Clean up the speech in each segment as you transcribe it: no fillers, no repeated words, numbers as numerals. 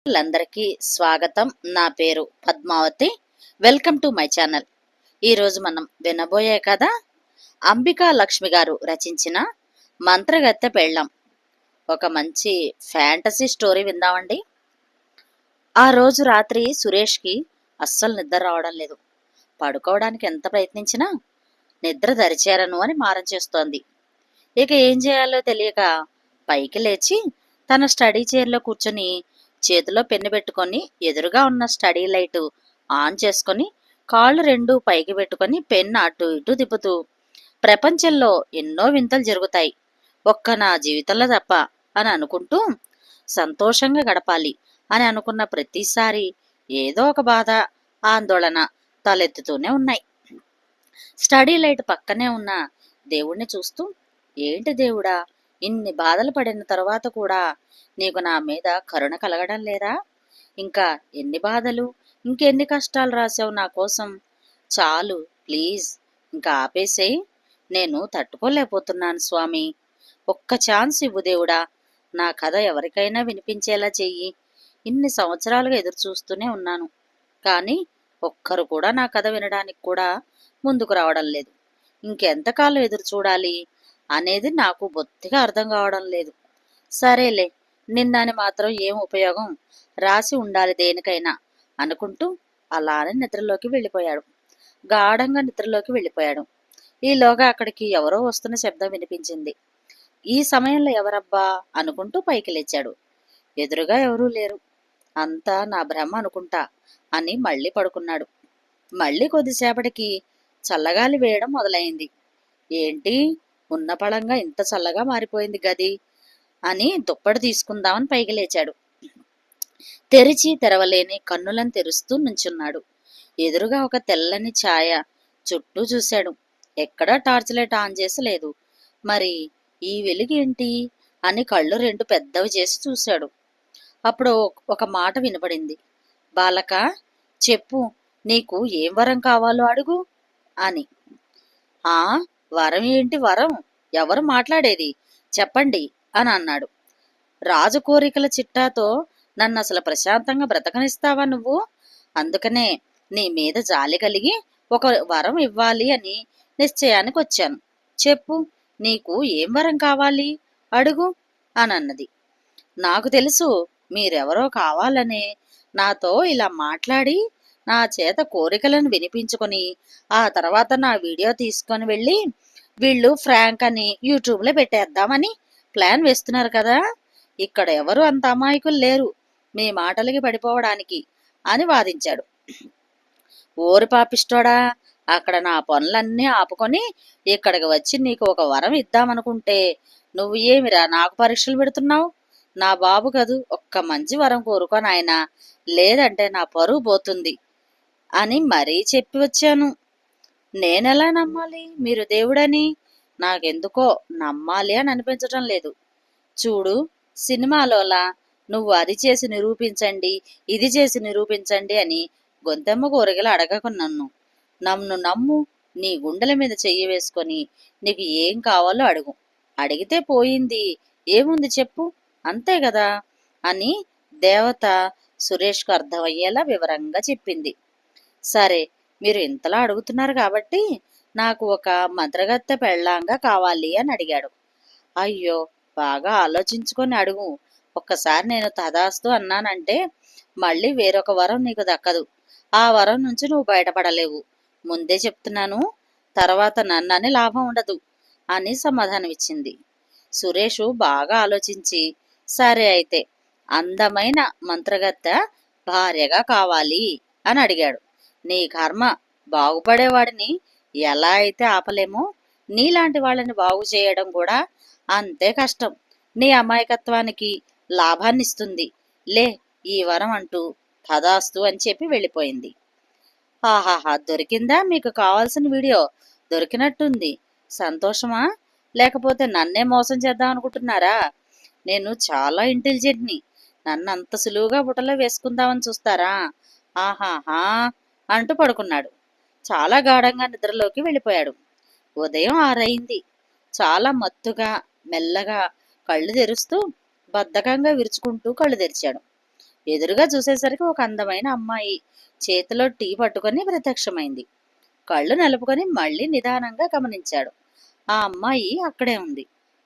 అందరికీ స్వాగతం. నా పేరు Padmavati. Welcome to my channel. ఈరోజు మనం వినబోయే కథ అంబికా లక్ష్మి గారు రచించిన మంత్రగత్తె పెళ్ళాం. ఒక మంచి ఫ్యాంటసీ స్టోరీ విందామండి. ఆ రోజు రాత్రి సురేష్కి అస్సలు నిద్ర రావడం లేదు. పడుకోవడానికి ఎంత ప్రయత్నించినా నిద్ర దరిచేరను అని మారం చేస్తోంది. ఇక ఏం చేయాలో తెలియక పైకి లేచి తన స్టడీ చైర్లో కూర్చొని చేతిలో పెన్ను పెట్టుకొని ఎదురుగా ఉన్న స్టడీ లైటు ఆన్ చేసుకొని కాళ్ళు రెండు పైకి పెట్టుకొని పెన్ను అటు ఇటు తిప్పుతూ, ప్రపంచంలో ఎన్నో వింతలు జరుగుతాయి, ఒక్క నా జీవితంలో తప్ప అని అనుకుంటూ సంతోషంగా గడపాలి అని అనుకున్న ప్రతిసారి ఏదో ఒక బాధ, ఆందోళన తలెత్తుతూనే ఉన్నాయి. స్టడీ లైట్ పక్కనే ఉన్న దేవుణ్ణి చూస్తూ, ఏంటి దేవుడా, ఇన్ని బాధలు పడిన తర్వాత కూడా నీకు నా మీద కరుణ కలగడం లేదా? ఇంకా ఎన్ని బాధలు, ఇంకెన్ని కష్టాలు రాసావు నా కోసం? చాలు, ప్లీజ్, ఇంకా ఆపేసేయి. నేను తట్టుకోలేకపోతున్నాను స్వామి. ఒక్క ఛాన్స్ ఇవ్వు దేవుడా. నా కథ ఎవరికైనా వినిపించేలా చెయ్యి. ఇన్ని సంవత్సరాలుగా ఎదురు చూస్తూనే ఉన్నాను, కానీ ఒక్కరు కూడా నా కథ వినడానికి కూడా ముందుకు రావడం లేదు. ఇంకెంతకాలం ఎదురు చూడాలి అనేది నాకు బొత్తిగా అర్థం కావడం లేదు. సరేలే, నిన్నని మాత్రం ఏం ఉపయోగం, రాసి ఉండాలి దేనికైనా అనుకుంటూ అలానే నిద్రలోకి వెళ్ళిపోయాడు. గాఢంగా నిద్రలోకి వెళ్ళిపోయాడు. ఈలోగా అక్కడికి ఎవరో వస్తున్న శబ్దం వినిపించింది. ఈ సమయంలో ఎవరబ్బా అనుకుంటూ పైకి లేచాడు. ఎదురుగా ఎవరూ లేరు. అంతా నా భ్రమ అనుకుంటా అని మళ్ళీ పడుకున్నాడు. మళ్ళీ కొద్దిసేపటికి చల్లగాలి వేయడం మొదలైంది. ఏంటి, ఉన్న పళంగా ఇంత చల్లగా మారిపోయింది గది అని దుప్పటి తీసుకుందామని పైకి లేచాడు. తెరిచి తెరవలేని కన్నులను తెరుస్తూ నుంచున్నాడు. ఎదురుగా ఒక తెల్లని ఛాయ. చుట్టూ చూశాడు. ఎక్కడా టార్చ్ లైట్ ఆన్ చేసి లేదు. మరి ఈ వెలుగేంటి అని కళ్ళు రెండు పెద్దవి చేసి చూశాడు. అప్పుడు ఒక మాట వినపడింది. బాలక, చెప్పు, నీకు ఏం వరం కావాలో అడుగు అని. ఆ, వరం ఏంటి వరం? ఎవరు మాట్లాడేది? చెప్పండి అని అన్నాడు. రాజు కోరికల చిట్టాతో నన్ను అసలు ప్రశాంతంగా బ్రతకనిస్తావా నువ్వు? అందుకనే నీ మీద జాలి కలిగి ఒక వరం ఇవ్వాలి అని నిశ్చయానికి వచ్చాను. చెప్పు, నీకు ఏం వరం కావాలి అడుగు అని అన్నది. నాకు తెలుసు, మీరెవరో కావాలనే నాతో ఇలా మాట్లాడి నా చేత కోరికలను వినిపించుకొని ఆ తర్వాత నా వీడియో తీసుకొని వెళ్ళి వీళ్ళు ఫ్రాంక్ అని యూట్యూబ్లో పెట్టేద్దామని ప్లాన్ వేస్తున్నారు కదా. ఇక్కడ ఎవరు అంత అమాయకులు లేరు మీ మాటలకి పడిపోవడానికి అని వాదించాడు. ఓరి పాపిస్తోడా, అక్కడ నా పనులన్నీ ఆపుకొని ఇక్కడికి వచ్చి నీకు ఒక వరం ఇద్దామనుకుంటే నువ్వు ఏమిరా నాకు పరీక్షలు పెడుతున్నావు? నా బాబు కదూ, ఒక్క మంచి వరం కోరుకొని ఆయన, లేదంటే నా పరువు పోతుంది అని మరీ చెప్పి వచ్చాను. నేనెలా నమ్మాలి మీరు దేవుడని? నాకెందుకో నమ్మాలి అని అనిపించటం లేదు. చూడు, సినిమాలోలా నువ్వు అది చేసి నిరూపించండి, ఇది చేసి నిరూపించండి అని గొంతెమ్మ కోరికలు అడగకు నన్ను. నన్ను నమ్ము. నీ గుండెల మీద చెయ్యి వేసుకొని నీకు ఏం కావాలో అడుగు. అడిగితే పోయింది ఏముంది చెప్పు, అంతే కదా అని దేవత సురేష్కు అర్థమయ్యేలా వివరంగా చెప్పింది. సరే, మీరు ఇంతలా అడుగుతున్నారు కాబట్టి నాకు ఒక మంత్రగత్తె పెళ్ళాంగా కావాలి అని అడిగాడు. అయ్యో, బాగా ఆలోచించుకొని అడుగు. ఒక్కసారి నేను తదాస్తు అన్నానంటే మళ్ళీ వేరొక వరం నీకు దక్కదు. ఆ వరం నుంచి నువ్వు బయటపడలేవు. ముందే చెప్తున్నాను, తర్వాత నన్నని లాభం ఉండదు అని సమాధానమిచ్చింది. సురేషు బాగా ఆలోచించి, సరే అయితే అందమైన మంత్రగత్తె భార్యగా కావాలి అని అడిగాడు. నీ కర్మ, బాగుపడేవాడిని ఎలా అయితే ఆపలేమో నీలాంటి వాళ్ళని బాగు చేయడం కూడా అంతే కష్టం. నీ అమాయకత్వానికి లాభాన్నిస్తుంది. లే, ఈ వరం అంటూ తదాస్తు అని చెప్పి వెళ్ళిపోయింది. ఆహాహా, దొరికిందా మీకు కావాల్సిన వీడియో? దొరికినట్టుంది. సంతోషమా? లేకపోతే నన్నే మోసం చేద్దాం అనుకుంటున్నారా? నేను చాలా ఇంటెలిజెంట్ని. నన్ను అంత సులువుగా బుట్టలో వేసుకుందామని చూస్తారా? ఆహాహా అంటూ పడుకున్నాడు. చాలా గాఢంగా నిద్రలోకి వెళ్ళిపోయాడు. ఉదయం 6 అయింది. చాలా మత్తుగా మెల్లగా కళ్ళు తెరుస్తూ బద్ధకంగా విరుచుకుంటూ కళ్ళు తెరిచాడు. ఎదురుగా చూసేసరికి ఒక అందమైన అమ్మాయి చేతిలో టీ పట్టుకొని ప్రత్యక్షమైంది. కళ్ళు నలుపుకొని మళ్ళీ నిదానంగా గమనించాడు. ఆ అమ్మాయి అక్కడే ఉంది.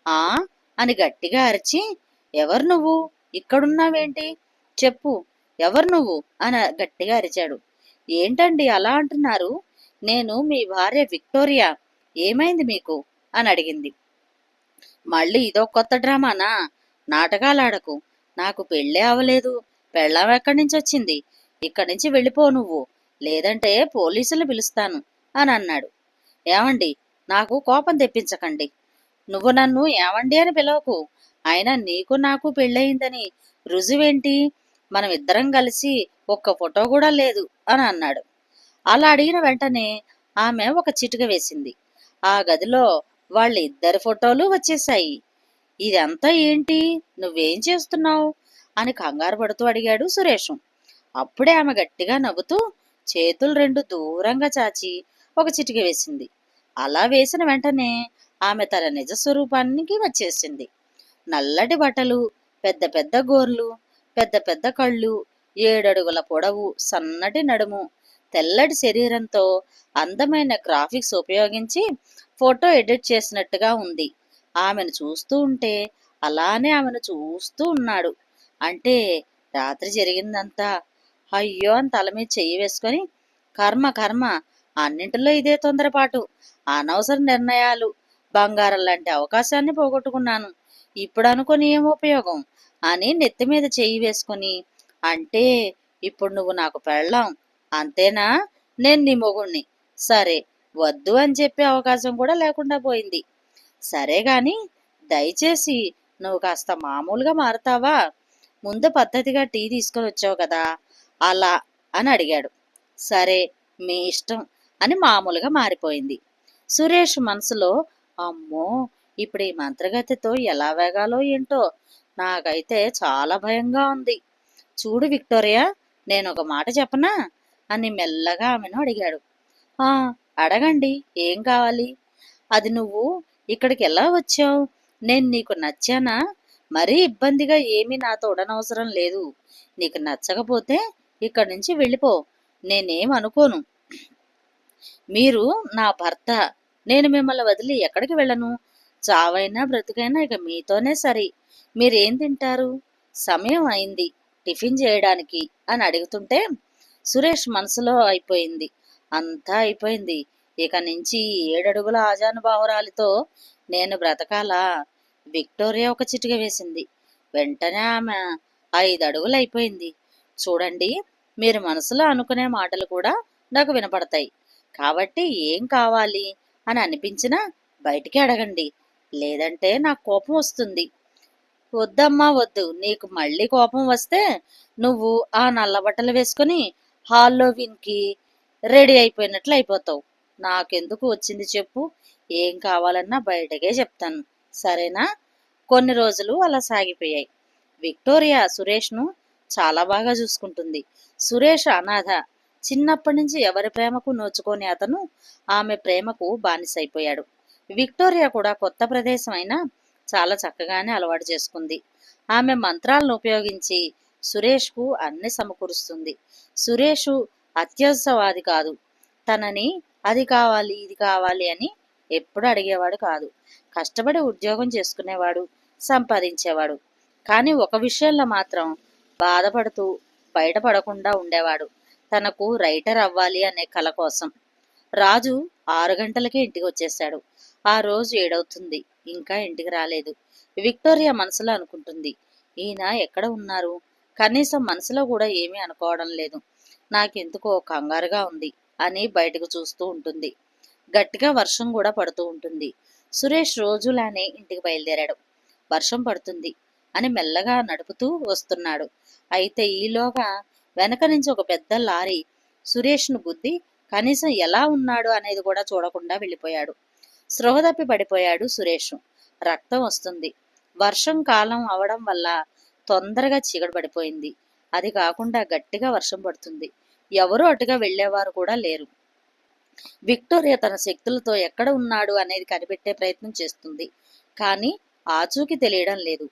ఆ అని గట్టిగా అరిచి, ఎవరు నువ్వు? ఇక్కడున్నావేంటి? చెప్పు, ఎవరు నువ్వు అని గట్టిగా అరిచాడు. ఏంటండి అలా అంటున్నారు? నేను మీ భార్య విక్టోరియా. ఏమైంది మీకు అని అడిగింది. మళ్ళీ ఇదో కొత్త డ్రామానా? నాటకాలాడకు. నాకు పెళ్ళే అవలేదు. పెళ్ళాం ఎక్కడి నుంచి వచ్చింది? ఇక్కడి నుంచి వెళ్ళిపో నువ్వు, లేదంటే పోలీసులు పిలుస్తాను అని అన్నాడు. ఏమండి, నాకు కోపం తెప్పించకండి. నువ్వు నన్ను ఏమండి అని పిలవకు. అయినా నీకు నాకు పెళ్ళయిందని రుజువేంటి? మనం ఇద్దరం కలిసి ఒక్క ఫోటో కూడా లేదు అని అన్నాడు. అలా అడిగిన వెంటనే ఆమె ఒక చిటిక వేసింది. ఆ గదిలో వాళ్ళ ఇద్దరి ఫోటోలు వచ్చేశాయి. ఇదంతా ఏంటి? నువ్వేం చేస్తున్నావు అని కంగారు పడుతూ అడిగాడు సురేషం. అప్పుడే ఆమె గట్టిగా నవ్వుతూ చేతులు రెండు దూరంగా చాచి ఒక చిటిక వేసింది. అలా వేసిన వెంటనే ఆమె తన నిజ స్వరూపానికి వచ్చేసింది. నల్లటి బట్టలు, పెద్ద పెద్ద గోర్లు, పెద్ద పెద్ద కళ్ళు, 7 అడుగుల పొడవు, సన్నటి నడుము, తెల్లటి శరీరంతో అందమైన గ్రాఫిక్స్ ఉపయోగించి ఫోటో ఎడిట్ చేసినట్టుగా ఉంది. ఆమెను చూస్తూ ఉంటే అలానే ఆమెను చూస్తూ ఉన్నాడు. అంటే రాత్రి జరిగిందంతా. అయ్యో అని తల మీద చెయ్యి వేసుకొని, కర్మ కర్మ, అన్నింటిలో ఇదే తొందరపాటు, అనవసర నిర్ణయాలు, బంగారం లాంటి అవకాశాన్ని పోగొట్టుకున్నాను. ఇప్పుడు అనుకొని ఏం ఉపయోగం అని నెత్తి మీద చెయ్యి వేసుకొని, అంటే ఇప్పుడు నువ్వు నాకు పెళ్ళాం అంతేనా? నేను నీ మొగుణ్ణి. సరే, వద్దు అని చెప్పే అవకాశం కూడా లేకుండా పోయింది. సరే గాని దయచేసి నువ్వు కాస్త మామూలుగా మారుతావా? ముందు పద్ధతిగా టీ తీసుకొని వచ్చావు కదా, అలా అని అడిగాడు. సరే, మీ ఇష్టం అని మామూలుగా మారిపోయింది. సురేష్ మనసులో, అమ్మో, ఇప్పుడు ఈ మంత్రగతితో ఎలా వేగాలో ఏంటో, నాకైతే చాలా భయంగా ఉంది. చూడు విక్టోరియా, నేను ఒక మాట చెప్పనా అని మెల్లగా ఆమెను అడిగాడు. ఆ, అడగండి, ఏం కావాలి? అది నువ్వు ఇక్కడికి ఎలా వచ్చావు? నేను నీకు నచ్చానా? మరీ ఇబ్బందిగా ఏమీ నాతో ఉండనవసరం లేదు. నీకు నచ్చకపోతే ఇక్కడి నుంచి వెళ్ళిపో, నేనేం అనుకోను. మీరు నా భర్త. నేను మిమ్మల్ని వదిలి ఎక్కడికి వెళ్ళను. చావైనా బ్రతికైనా ఇక మీతోనే సరి. మీరేం తింటారు? సమయం అయింది టిఫిన్ చేయడానికి అని అడుగుతుంటే సురేష్ మనసులో అయిపోయింది, అంతా అయిపోయింది. ఇక నుంచి 7 అడుగుల ఆజానుబాహురాలితో నేను బ్రతకాలా? విక్టోరియా ఒక చిటిక వేసింది. వెంటనే ఆమె 5 అడుగులు అయిపోయింది. చూడండి, మీరు మనసులో అనుకునే మాటలు కూడా నాకు వినపడతాయి. కాబట్టి ఏం కావాలి అని అనిపించినా బయటికి అడగండి, లేదంటే నాకు కోపం వస్తుంది. వద్దమ్మా వద్దు. నీకు మళ్ళీ కోపం వస్తే నువ్వు ఆ నల్ల బట్టలు వేసుకుని హాల్లోవిన్కి రెడీ అయిపోయినట్లు అయిపోతావు. నాకెందుకు వచ్చింది చెప్పు? ఏం కావాలన్నా బయటకే చెప్తాను, సరేనా? కొన్ని రోజులు అలా సాగిపోయాయి. విక్టోరియా సురేష్ను చాలా బాగా చూసుకుంటుంది. సురేష్ అనాథ. చిన్నప్పటి నుంచి ఎవరి ప్రేమకు నోచుకొని అతను ఆమె ప్రేమకు బానిసైపోయాడు. విక్టోరియా కూడా కొత్త ప్రదేశం అయినా చాలా చక్కగానే అలవాటు చేసుకుంది. ఆమె మంత్రాలను ఉపయోగించి సురేష్కు అన్ని సమకూరుస్తుంది. సురేషు అత్యవసరవాది కాదు. తనని అది కావాలి ఇది కావాలి అని ఎప్పుడు అడిగేవాడు కాదు. కష్టపడి ఉద్యోగం చేసుకునేవాడు, సంపాదించేవాడు. కానీ ఒక విషయంలో మాత్రం బాధపడుతూ బయటపడకుండా ఉండేవాడు, తనకు రైటర్ అవ్వాలి అనే కల కోసం. రాజు 6 గంటలకే ఇంటికి వచ్చేశాడు. ఆ రోజు 7 అవుతుంది, ఇంకా ఇంటికి రాలేదు. విక్టోరియా మనసులో అనుకుంటుంది, ఈయన ఎక్కడ ఉన్నారు? కనీసం మనసులో కూడా ఏమీ అనుకోవడం లేదు. నాకెందుకో కంగారుగా ఉంది అని బయటకు చూస్తూ ఉంటుంది. గట్టిగా వర్షం కూడా పడుతూ ఉంటుంది. సురేష్ రోజులానే ఇంటికి బయలుదేరాడు. వర్షం పడుతుంది అని మెల్లగా నడుపుతూ వస్తున్నాడు. అయితే ఈలోగా వెనక నుంచి ఒక పెద్ద లారీ సురేష్ను గుద్ది కనీసం ఎలా ఉన్నాడు అనేది కూడా చూడకుండా వెళ్ళిపోయాడు. స్పృహ తప్పి పడిపోయాడు సురేష్. రక్తం వస్తుంది. వర్షం కాలం అవడం వల్ల తొందరగా చీకటి పడిపోయింది. అది కాకుండా గట్టిగా వర్షం పడుతుంది. ఎవరూ అటుగా వెళ్లేవారు కూడా లేరు. విక్టోరియా తన శక్తులతో ఎక్కడ ఉన్నాడు అనేది కనిపెట్టే ప్రయత్నం చేస్తుంది. కానీ ఆచూకీ తెలియడం లేదు.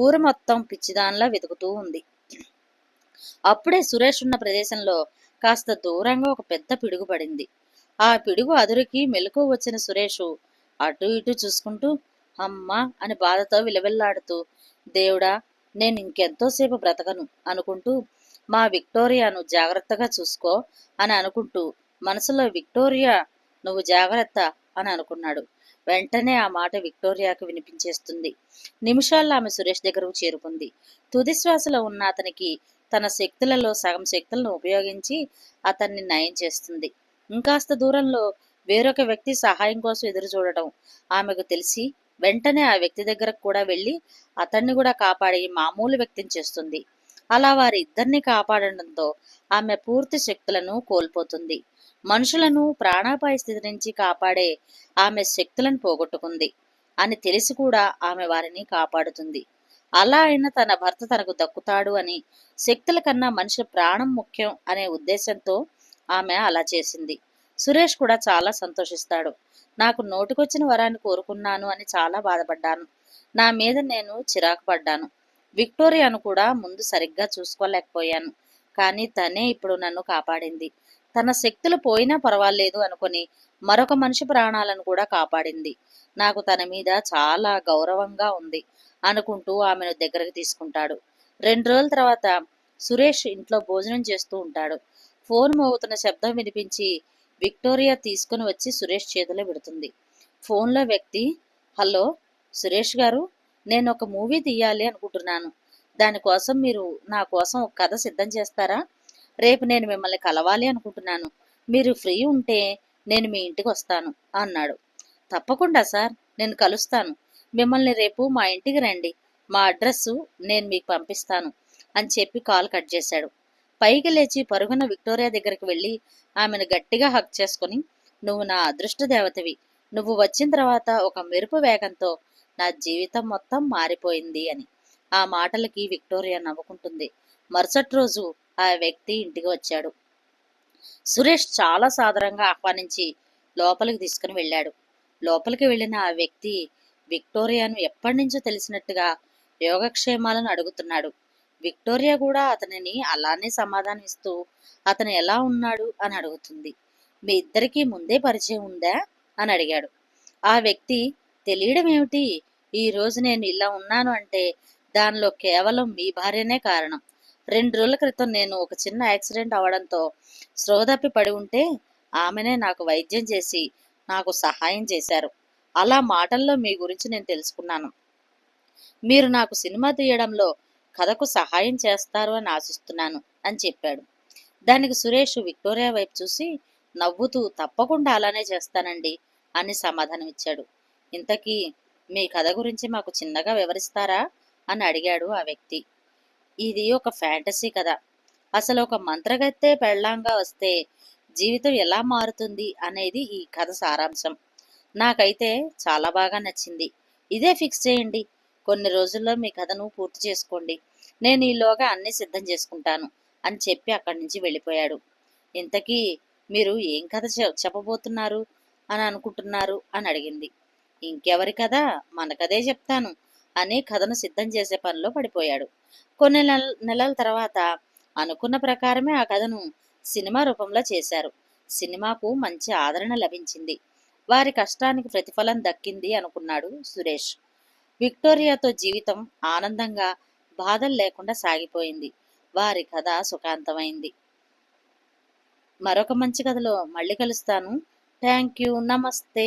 ఊరు మొత్తం పిచ్చిదానిలా వెతుకుతూ ఉంది. అప్పుడే సురేష్ ఉన్న ప్రదేశంలో కాస్త దూరంగా ఒక పెద్ద పిడుగు పడింది. ఆ పిడుగు అదురికి మెలకువ వచ్చిన సురేషు అటు ఇటు చూసుకుంటూ అమ్మా అని బాధతో విలవిల్లాడుతూ, దేవుడా, నేను ఇంకెంతోసేపు బ్రతకను అనుకుంటూ, మా విక్టోరియాను జాగ్రత్తగా చూసుకో అని అనుకుంటూ మనసులో, విక్టోరియా నువ్వు జాగ్రత్త అని అనుకున్నాడు. వెంటనే ఆ మాట విక్టోరియాకు వినిపించేస్తుంది. నిమిషాల్లో ఆమె సురేష్ దగ్గరకు చేరుకుంది. తుది శ్వాసలో ఉన్న అతనికి తన శక్తులలో సగం శక్తులను ఉపయోగించి అతన్ని నయం చేస్తుంది. ఇంకాస్త దూరంలో వేరొక వ్యక్తి సహాయం కోసం ఎదురు చూడటం ఆమెకు తెలిసి వెంటనే ఆ వ్యక్తి దగ్గరకు కూడా వెళ్ళి అతన్ని కూడా కాపాడి మామూలు వ్యక్తిని చేస్తుంది. అలా వారి ఇద్దరిని కాపాడడంతో ఆమె పూర్తి శక్తులను కోల్పోతుంది. మనుషులను ప్రాణాపాయ స్థితి నుంచి కాపాడే ఆమె శక్తులను పోగొట్టుకుంది అని తెలిసి కూడా ఆమె వారిని కాపాడుతుంది. అలా అయినా తన భర్త తనకు దక్కుతాడు అని, శక్తుల కన్నా మనిషి ప్రాణం ముఖ్యం అనే ఉద్దేశంతో ఆమె అలా చేసింది. సురేష్ కూడా చాలా సంతోషిస్తాడు. నాకు నోటికొచ్చిన వరాన్ని కోరుకున్నాను అని చాలా బాధపడ్డాను. నా మీద నేను చిరాకు పడ్డాను. విక్టోరియాను కూడా ముందు సరిగ్గా చూసుకోలేకపోయాను. కానీ తనే ఇప్పుడు నన్ను కాపాడింది. తన శక్తులు పోయినా పర్వాలేదు అనుకుని మరొక మనిషి ప్రాణాలను కూడా కాపాడింది. నాకు తన మీద చాలా గౌరవంగా ఉంది అనుకుంటూ ఆమెను దగ్గరకు తీసుకుంటాడు. 2 రోజుల తర్వాత సురేష్ ఇంట్లో భోజనం చేస్తూ ఉంటాడు. ఫోన్ మోగుతున్న శబ్దం వినిపించి విక్టోరియా తీసుకుని వచ్చి సురేష్ చేతిలో పెడుతుంది. ఫోన్లో వ్యక్తి, హలో సురేష్ గారు, నేను ఒక మూవీ తీయాలి అనుకుంటున్నాను. దానికోసం మీరు నా కోసం ఒక కథ సిద్ధం చేస్తారా? రేపు నేను మిమ్మల్ని కలవాలి అనుకుంటున్నాను. మీరు ఫ్రీ ఉంటే నేను మీ ఇంటికి వస్తాను అన్నాడు. తప్పకుండా సార్, నేను కలుస్తాను. మిమ్మల్ని రేపు మా ఇంటికి రండి. మా అడ్రస్సు నేను మీకు పంపిస్తాను అని చెప్పి కాల్ కట్ చేశాడు. పైకి లేచి పరుగున విక్టోరియా దగ్గరికి వెళ్ళి ఆమెను గట్టిగా హక్ చేసుకుని, నువ్వు నా అదృష్ట దేవతవి. నువ్వు వచ్చిన తర్వాత ఒక మెరుపు వేగంతో నా జీవితం మొత్తం మారిపోయింది అని. ఆ మాటలకి విక్టోరియా నవ్వుకుంటుంది. మరుసటి రోజు ఆ వ్యక్తి ఇంటికి వచ్చాడు. సురేష్ చాలా సాదరంగా ఆహ్వానించి లోపలికి తీసుకుని వెళ్ళాడు. లోపలికి వెళ్ళిన ఆ వ్యక్తి విక్టోరియాను ఎప్పటి నుంచో తెలిసినట్టుగా యోగక్షేమాలను అడుగుతున్నాడు. విక్టోరియా కూడా అతనిని అలానే సమాధానం ఇస్తూ అతను ఎలా ఉన్నాడు అని అడుగుతుంది. మీ ఇద్దరికీ ముందే పరిచయం ఉందా అని అడిగాడు. ఆ వ్యక్తి, తెలియడం ఏమిటి, ఈ రోజు నేను ఇలా ఉన్నాను అంటే దానిలో కేవలం మీ భార్యనే కారణం. 2 రోజుల క్రితం నేను ఒక చిన్న యాక్సిడెంట్ అవడంతో స్పృహ తప్పి పడి ఉంటే ఆమెనే నాకు వైద్యం చేసి నాకు సహాయం చేశారు. అలా మాటల్లో మీ గురించి నేను తెలుసుకున్నాను. మీరు నాకు సినిమా తీయడంలో కథకు సహాయం చేస్తారు అని ఆశిస్తున్నాను అని చెప్పాడు. దానికి సురేష్ విక్టోరియా వైపు చూసి నవ్వుతూ, తప్పకుండా అలానే చేస్తానండి అని సమాధానం ఇచ్చాడు. ఇంతకీ మీ కథ గురించి మాకు చిన్నగా వివరిస్తారా అని అడిగాడు ఆ వ్యక్తి. ఇది ఒక ఫ్యాంటసీ కథ. అసలు ఒక మంత్రగత్తె పెళ్ళాంగా వస్తే జీవితం ఎలా మారుతుంది అనేది ఈ కథ సారాంశం. నాకైతే చాలా బాగా నచ్చింది. ఇదే ఫిక్స్ చేయండి. కొన్ని రోజుల్లో మీ కథను పూర్తి చేసుకోండి. నేను ఈలోగా అన్నీ సిద్ధం చేసుకుంటాను అని చెప్పి అక్కడి నుంచి వెళ్ళిపోయాడు. ఇంతకీ మీరు ఏం కథ చెప్పబోతున్నారు అని అనుకుంటున్నారు అని అడిగింది. ఇంకెవరి కథ, మన కథే చెప్తాను అని కథను సిద్ధం చేసే పనిలో పడిపోయాడు. కొన్ని నెలల తర్వాత అనుకున్న ప్రకారమే ఆ కథను సినిమా రూపంలో చేశారు. సినిమాకు మంచి ఆదరణ లభించింది. వారి కష్టానికి ప్రతిఫలం దక్కింది అనుకున్నాడు సురేష్. విక్టోరియాతో జీవితం ఆనందంగా, బాధలు లేకుండా సాగిపోయింది. వారి కథ సుఖాంతమైంది. మరొక మంచి కథలో మళ్ళీ కలుస్తాను. Thank you. నమస్తే.